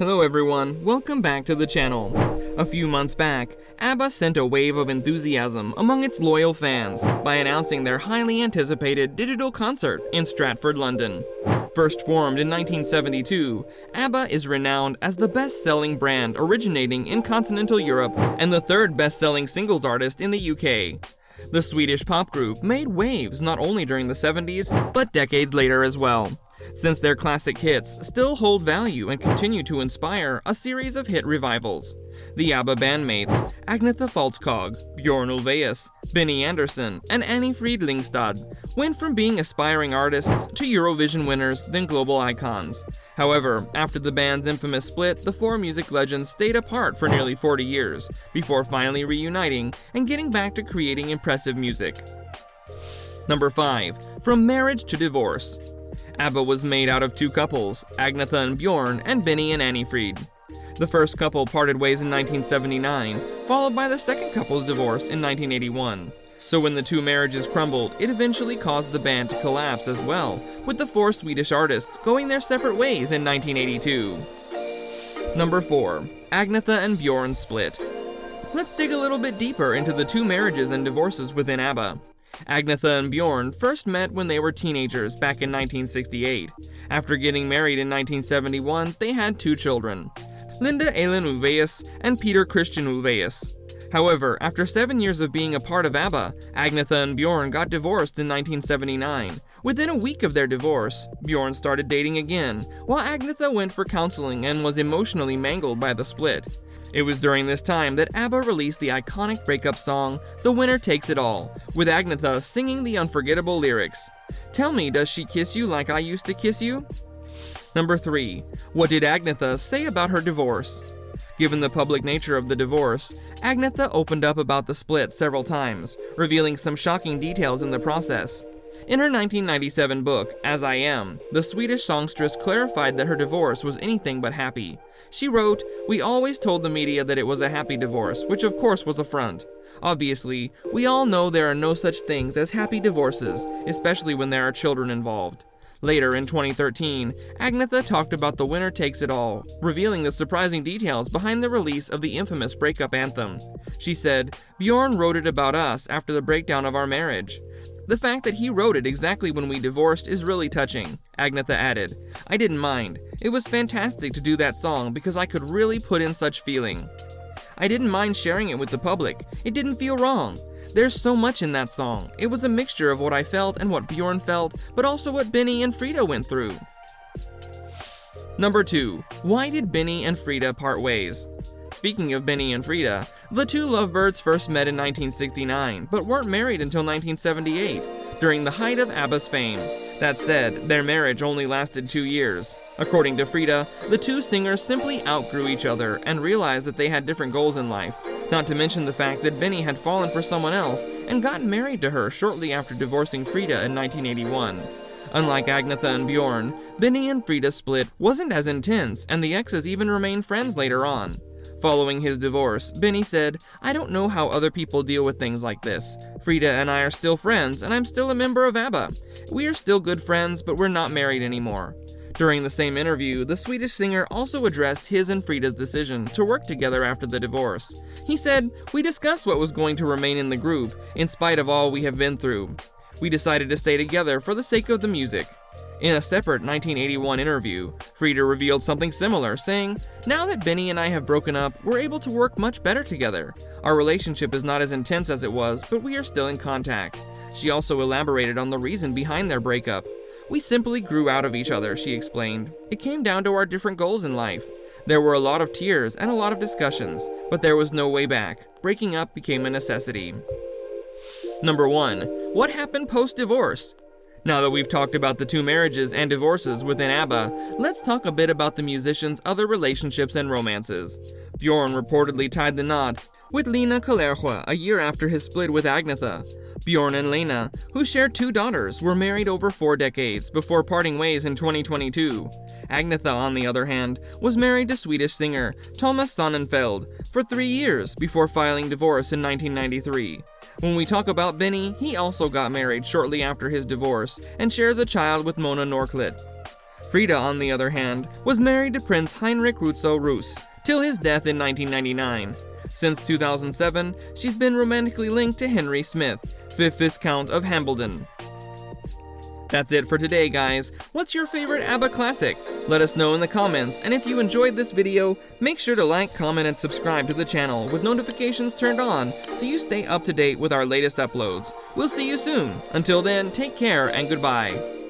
Hello everyone, welcome back to the channel. A few months back, ABBA sent a wave of enthusiasm among its loyal fans by announcing their highly anticipated digital concert in Stratford, London. First formed in 1972, ABBA is renowned as the best-selling brand originating in continental Europe and the third best-selling singles artist in the UK. The Swedish pop group made waves not only during the 70s, but decades later as well, since their classic hits still hold value and continue to inspire a series of hit revivals. The ABBA bandmates, Agnetha Fältskog, Björn Ulvaeus, Benny Andersson, and Anni-Frid went from being aspiring artists to Eurovision winners, then global icons. However, after the band's infamous split, the four music legends stayed apart for nearly 40 years, before finally reuniting and getting back to creating impressive music. Number 5. From Marriage to Divorce. ABBA was made out of two couples, Agnetha and Björn, and Benny and Anni-Frid. The first couple parted ways in 1979, followed by the second couple's divorce in 1981. So when the two marriages crumbled, it eventually caused the band to collapse as well, with the four Swedish artists going their separate ways in 1982. Number 4. Agnetha and Björn's split. Let's dig a little bit deeper into the two marriages and divorces within ABBA. Agnetha and Björn first met when they were teenagers back in 1968. After getting married in 1971, they had two children, Linda Elin Ulvaeus and Peter Christian Ulvaeus. However, after 7 years of being a part of ABBA, Agnetha and Björn got divorced in 1979. Within a week of their divorce, Björn started dating again, while Agnetha went for counseling and was emotionally mangled by the split. It was during this time that ABBA released the iconic breakup song, The Winner Takes It All, with Agnetha singing the unforgettable lyrics, "Tell me, does she kiss you like I used to kiss you?" Number 3. What did Agnetha say about her divorce? Given the public nature of the divorce, Agnetha opened up about the split several times, revealing some shocking details in the process. In her 1997 book, As I Am, the Swedish songstress clarified that her divorce was anything but happy. She wrote, "We always told the media that it was a happy divorce, which of course was a front. Obviously, we all know there are no such things as happy divorces, especially when there are children involved." Later in 2013, Agnetha talked about The Winner Takes It All, revealing the surprising details behind the release of the infamous breakup anthem. She said, "Björn wrote it about us after the breakdown of our marriage. The fact that he wrote it exactly when we divorced is really touching," Agnetha added. "I didn't mind. It was fantastic to do that song because I could really put in such feeling. I didn't mind sharing it with the public. It didn't feel wrong. There's so much in that song. It was a mixture of what I felt and what Björn felt, but also what Benny and Frida went through." Number 2. Why did Benny and Frida part ways? Speaking of Benny and Frida, the two lovebirds first met in 1969, but weren't married until 1978, during the height of ABBA's fame. That said, their marriage only lasted 2 years. According to Frida, the two singers simply outgrew each other and realized that they had different goals in life, not to mention the fact that Benny had fallen for someone else and gotten married to her shortly after divorcing Frida in 1981. Unlike Agnetha and Björn, Benny and Frida's split wasn't as intense, and the exes even remained friends later on. Following his divorce, Benny said, "I don't know how other people deal with things like this. Frida and I are still friends, and I'm still a member of ABBA. We are still good friends, but we're not married anymore." During the same interview, the Swedish singer also addressed his and Frida's decision to work together after the divorce. He said, "We discussed what was going to remain in the group, in spite of all we have been through. We decided to stay together for the sake of the music." In a separate 1981 interview, Frida revealed something similar, saying, "Now that Benny and I have broken up, we're able to work much better together. Our relationship is not as intense as it was, but we are still in contact." She also elaborated on the reason behind their breakup. "We simply grew out of each other," she explained. "It came down to our different goals in life. There were a lot of tears and a lot of discussions, but there was no way back. Breaking up became a necessity." Number 1. What happened post-divorce? Now that we've talked about the two marriages and divorces within ABBA, let's talk a bit about the musicians' other relationships and romances. Björn reportedly tied the knot with Lena Kalerwa a year after his split with Agnetha. Björn and Lena, who shared 2 daughters, were married over 4 decades before parting ways in 2022. Agnetha, on the other hand, was married to Swedish singer Thomas Sonnenfeld for 3 years before filing divorce in 1993. When we talk about Benny, he also got married shortly after his divorce and shares a child with Mona Norklit. Frida, on the other hand, was married to Prince Heinrich Rutzow-Rus till his death in 1999. Since 2007, she's been romantically linked to Henry Smith, 5th Viscount of Hambledon. That's it for today, guys. What's your favorite ABBA classic? Let us know in the comments, and if you enjoyed this video, make sure to like, comment, and subscribe to the channel with notifications turned on so you stay up to date with our latest uploads. We'll see you soon. Until then, take care and goodbye.